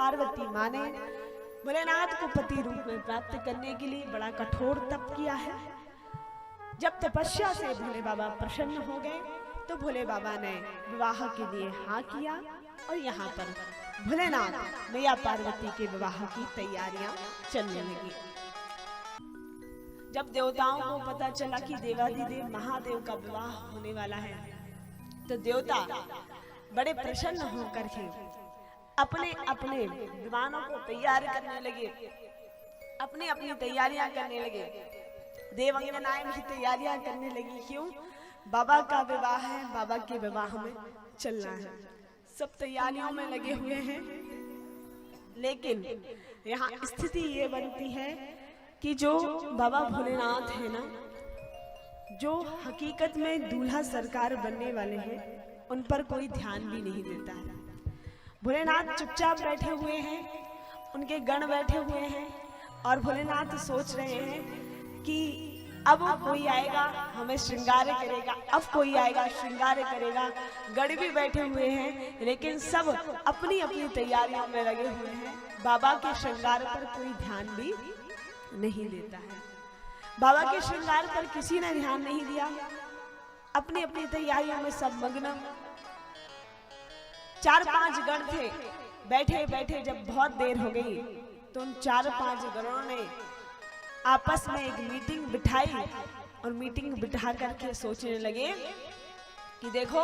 पार्वती माँ ने भोलेनाथ को पति रूप में प्राप्त करने के लिए बड़ा कठोर तप किया है। जब तपस्या से भोले बाबा प्रसन्न हो गए तो भोले बाबा ने विवाह के लिए हाँ किया और यहाँ पर भोलेनाथ मैया पार्वती के विवाह की तैयारियां चलने लगी। जब देवताओं को पता चला कि देवाधिदेव महादेव का विवाह होने वाला है तो देवता बड़े प्रसन्न होकर के अपने अपने विमानों को तैयार करने लगे, अपनी अपनी तैयारियां करने लगे। देवांगनाएं भी तैयारियां करने लगी। क्यों? बाबा का विवाह है, बाबा के विवाह में चलना है। सब तैयारियों में लगे हुए हैं, लेकिन यहाँ स्थिति ये बनती है कि जो बाबा भोलेनाथ है ना, जो हकीकत में दूल्हा सरकार बनने वाले हैं, उन पर कोई ध्यान भी नहीं देता है। भोलेनाथ चुपचाप बैठे हुए हैं, उनके गण बैठे हुए हैं और भोलेनाथ सोच रहे हैं कि अब कोई आएगा हमें श्रृंगार करेगा, अब कोई आएगा श्रृंगार करेगा। गण भी बैठे हुए हैं, लेकिन सब अपनी अपनी तैयारियों में लगे हुए हैं। बाबा के श्रृंगार पर कोई ध्यान भी नहीं देता है। बाबा के श्रृंगार पर किसी ने ध्यान नहीं दिया, अपनी अपनी तैयारियों में सब मग्न। 4-5 गण थे, बैठे बैठे जब बहुत देर हो गई तो उन 4-5 गणों ने आपस में एक मीटिंग बिठाई और मीटिंग बिठा करके सोचने लगे कि देखो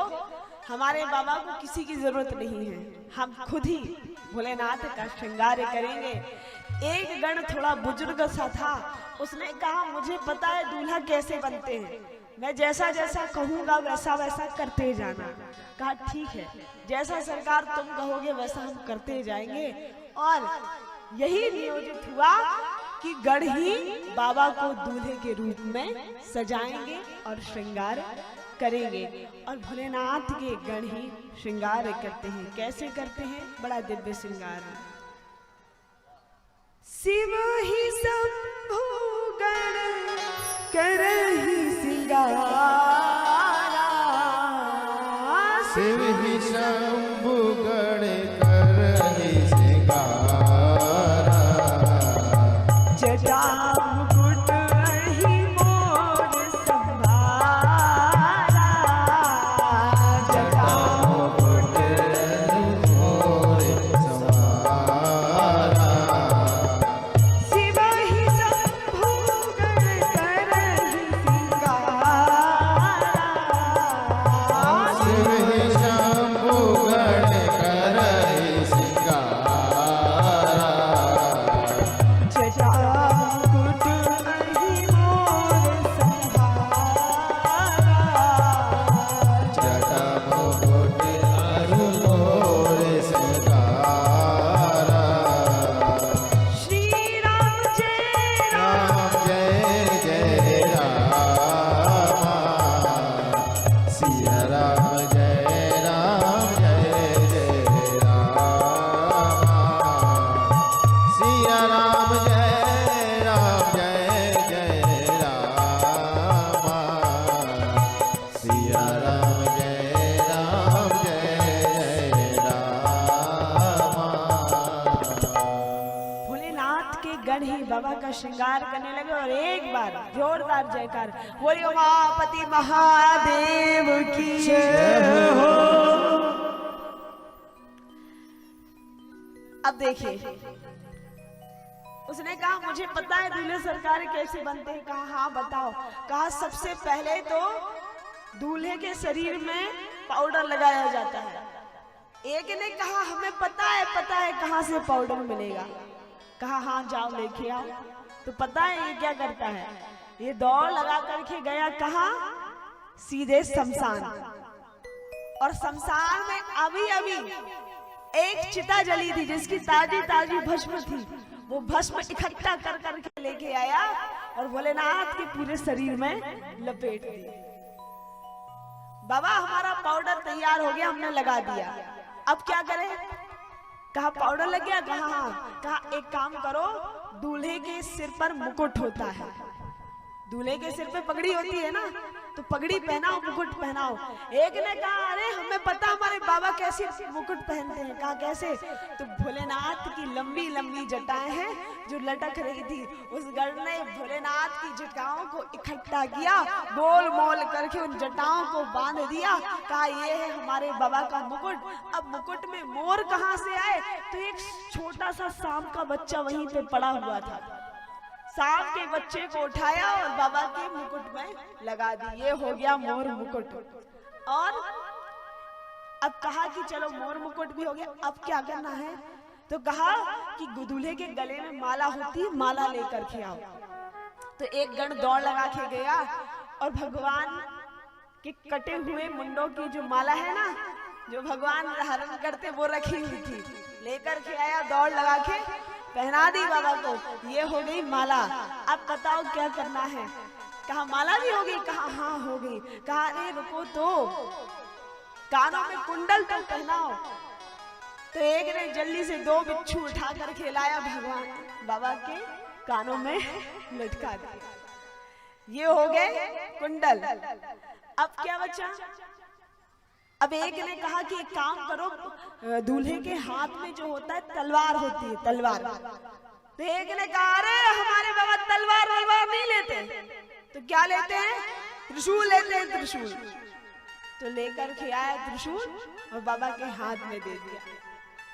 हमारे बाबा को किसी की जरूरत नहीं है, हम खुद ही भोलेनाथ का श्रृंगार करेंगे। एक गण थोड़ा बुजुर्ग सा था, उसने कहा मुझे पता है दूल्हा कैसे बनते हैं, मैं जैसा जैसा कहूंगा वैसा वैसा करते जाना। कहा ठीक है, जैसा सरकार तुम कहोगे वैसा हम करते जाएंगे। और यही नियोजित हुआ कि गण ही बाबा को दूल्हे के रूप में सजाएंगे और श्रृंगार करेंगे। और भोलेनाथ के गण ही श्रृंगार करते हैं। कैसे करते हैं? बड़ा दिव्य श्रृंगार। शिव ही शंभु गण करहि श्रृंगारा, शिव ही शंभु गण करहि श्रृंगारा, जटा मुकुट ही मोर संभारा, जटा मुकुट मोर संभारा, शिव ही शंभु गण करहि श्रृंगारा, शिव ही शंभु गण करहि श्रृंगारा, जटा मुकुट ही मोर संभारा, जटा मुकुट अरु मोर संभारा। श्री राम जय राम, राम जय जय राम, सिया राम जय राम जय जय राम, सिया राम जय राम, सिया राम जय राम। भोलेनाथ के गण ही बाबा का श्रृंगार करने लगे और एक बार जोरदार जयकार बोलिए उमापति महादेव की जय हो। अब देखिए, उसने कहा मुझे पता है दूल्हे सरकार कैसे बनते हैं। कहा हाँ बताओ। कहा सबसे पहले तो दूल्हे के शरीर में पाउडर लगाया जाता है। एक ने कहा हमें पता है कहाँ से पाउडर मिलेगा। कहा हाँ जाओ लेके आओ। तो पता है ये क्या करता है? ये दौड़ लगा करके गया कहा? सीधे शमशान। और शमशान में अभी अभी एक चिता जली थी जिसकी ताजी ताजी भस्म थी। वो भस्म इकट्ठा कर करके लेके आया और भोलेनाथ के पूरे शरीर में लपेट दी। बाबा हमारा पाउडर तैयार हो गया, हमने लगा दिया, अब क्या करें? कहा पाउडर लग गया? कहा हाँ। कहा एक काम करो, दूल्हे के सिर पर मुकुट होता है, दूल्हे के सिर पे पगड़ी होती है ना, तो पगड़ी पहनाओ, मुकुट पहनाओ। एक ने कहा अरे हमें पता हमारे बाबा कैसे मुकुट पहनते हैं। कहा कैसे? तो भोलेनाथ की लंबी लंबी जटाएं हैं जो लटक रही थी, उस गण ने भोलेनाथ की जटाओं को इकट्ठा किया, गोल मोल करके उन जटाओं को बांध दिया। कहा ये है हमारे बाबा का मुकुट। अब मुकुट में मोर कहाँ से आए? तो एक छोटा सा सांप का बच्चा वहीं पे पड़ा हुआ था, सांप के बच्चे को उठाया और बाबा के मुकुट में लगा दी। ये हो गया मोर मुकुट। और अब कहा कि चलो मोर मुकुट भी हो गया, अब क्या करना है? तो कहा कि दूल्हे के गले में माला होती है, माला लेकर के आओ। तो एक गण दौड़ लगा के गया और भगवान के कटे हुए मुंडों की जो माला है ना, जो भगवान हरण करते वो रखी हुई थी, लेकर के आया, दौड़ लगा के पहना दी बाबा को। ये हो गई माला। अब बताओ क्या करना है? कहा माला भी हो गई? कहा हाँ हो गई। कहा अरे रुको तो कानों में कुंडल तो पहनाओ। तो एक ने जल्दी से 2 बिच्छू उठा कर खिलाया, भगवान बाबा के कानों में लटका दिया। ये हो गए कुंडल। अब क्या बचा? अब एक ने कहा कि एक काम करो, दूल्हे के हाथ में जो होता है तलवार होती है, तलवार। तो एक ने कहा अरे हमारे बाबा तलवार वलवार नहीं लेते, तो क्या लेते हैं? त्रिशूल लेते हैं, त्रिशूल। तो लेकर के आया त्रिशूल और बाबा के हाथ में दे दिया।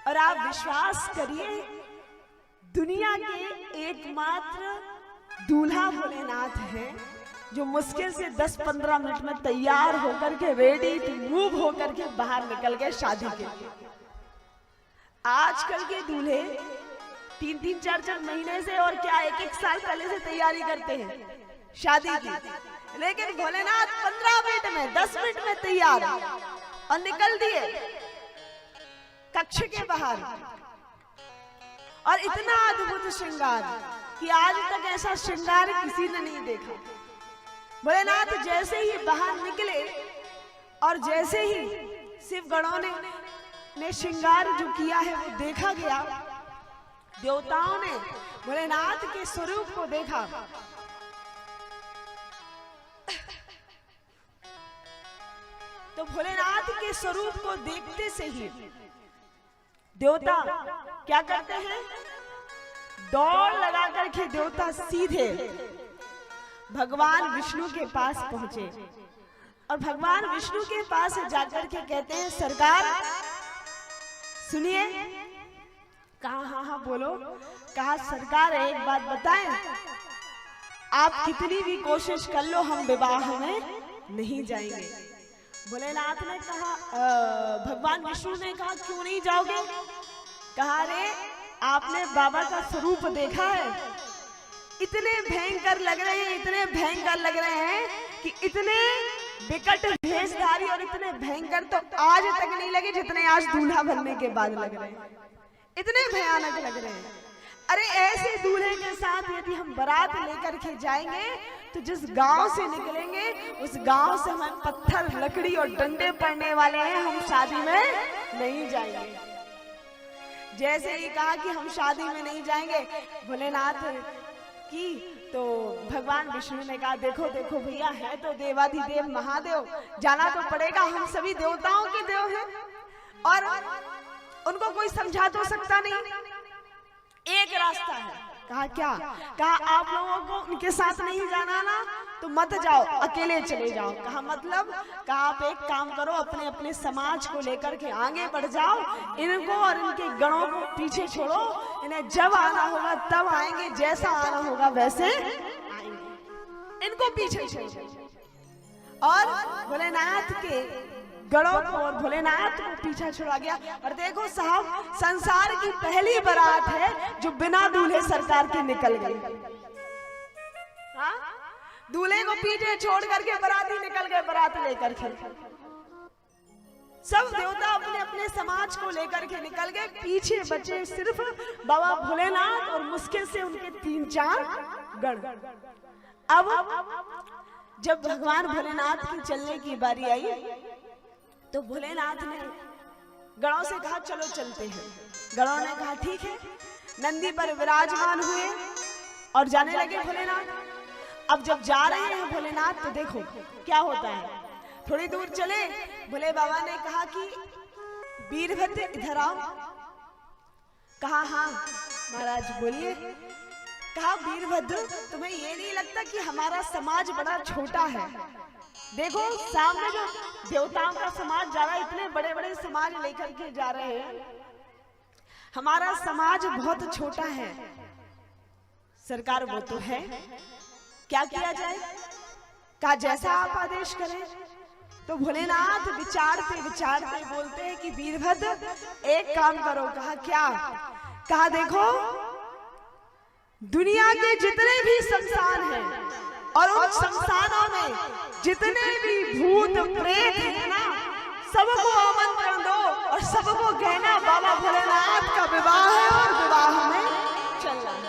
और आप विश्वास करिए, दुनिया के एकमात्र दूल्हा भोलेनाथ है जो मुश्किल से 10-15 मिनट में तैयार होकर के रेडी टू मूव होकर के बाहर निकल गए शादी के लिए। आजकल के दूल्हे 3-3, 4-4 महीने से और क्या 1-1 साल पहले से तैयारी करते हैं शादी की, लेकिन भोलेनाथ 15 मिनट में 10 मिनट में तैयार और निकल दिए कक्ष के बाहर। और इतना अद्भुत श्रृंगार कि आज तक ऐसा श्रृंगार किसी ने नहीं देखा। भोलेनाथ जैसे ही बाहर निकले और जैसे ही शिव गणों ने श्रृंगार जो किया है वो देखा गया, देवताओं ने भोलेनाथ के स्वरूप को देखा। तो भोलेनाथ के स्वरूप को देखते से ही देवता क्या करते हैं? दौड़ लगा करके देवता सीधे भगवान विष्णु के पास पहुंचे और भगवान विष्णु के पास जाकर के कहते हैं सरकार सुनिए। कहा हाँ हाँ बोलो। कहा सरकार एक बात बताएं, आप कितनी भी कोशिश कर लो हम विवाह में नहीं जाएंगे। भोलेनाथ ने कहा भगवान विष्णु ने कहा क्यों नहीं जाओगे? कहा रे आपने बाबा का स्वरूप देखा है, इतने भयंकर लग रहे हैं, इतने भयंकर लग रहे हैं कि इतने विकट भेषधारी और इतने भयंकर तो आज तक नहीं लगे जितने आज दूल्हा बनने के बाद लग रहे हैं, इतने भयानक लग रहे हैं। अरे ऐसे दूल्हे के साथ यदि हम बारात लेकर के जाएंगे तो जिस गांव से निकलेंगे उस गांव से हमें पत्थर लकड़ी और डंडे पड़ने वाले हैं, हम शादी में नहीं जाएंगे। जैसे ही कहा कि हम शादी में नहीं जाएंगे भोलेनाथ की, तो भगवान विष्णु ने कहा देखो देखो भैया है तो देवाधिदेव महादेव, जाना तो पड़ेगा, हम सभी देवताओं के देव हैं और उनको कोई समझा तो सकता नहीं, एक रास्ता है। कहा क्या? कहा आप लोगों को उनके साथ नहीं जाना ना तो मत जाओ, अकेले चले जाओ। कहा मतलब? कहा आप एक काम करो, अपने अपने समाज को लेकर के आगे बढ़ जाओ, इनको और इनके गणों को पीछे छोड़ो, इन्हें जब आना होगा तब आएंगे, जैसा आना होगा वैसे आएंगे, इनको पीछे छोड़ो। और भोलेनाथ के गणों को और भोलेनाथ को पीछा छुड़ा गया। और देखो साहब, संसार की पहली बारात है जो बिना दूल्हे सरकार के निकल गई। हाँ, दूल्हे को पीछे छोड़ करके बाराती निकल गए, बारात लेकर के। सब देवता अपने अपने समाज को लेकर के निकल गए, पीछे बचे सिर्फ बाबा भोलेनाथ और मुश्किल से उनके 3-4 गण। अब जब भगवान भोलेनाथ की चलने की बारी आई तो भोलेनाथ ने गणों से कहा चलो चलते हैं। गणों ने कहा ठीक है, नंदी पर विराजमान हुए और जाने लगे भोलेनाथ। अब जब जा रहे हैं भोलेनाथ तो देखो क्या होता है। थोड़ी दूर चले, भोले बाबा ने कहा कि वीरभद्र इधर आओ। कहा हाँ महाराज बोलिए। कहा वीरभद्र तुम्हें ये नहीं लगता कि हमारा समाज बड़ा छोटा है? देखो सामने जो देवताओं का समाज जा रहा है, इतने बड़े बड़े समाज लेकर के जा रहे हैं, हमारा समाज बहुत छोटा है। सरकार वो तो है, क्या किया जाए? कहा जैसा आप आदेश करें। तो भोलेनाथ विचारते विचारते बोलते हैं कि वीरभद्र एक काम करो। कहा क्या? कहा देखो दुनिया के जितने भी शमशान हैं और उन शमशानों में जितने भी भूत प्रेत हैं ना, सबको आमंत्रण दो और सबको कहना बाबा भोलेनाथ का विवाह है और विवाह में चलना।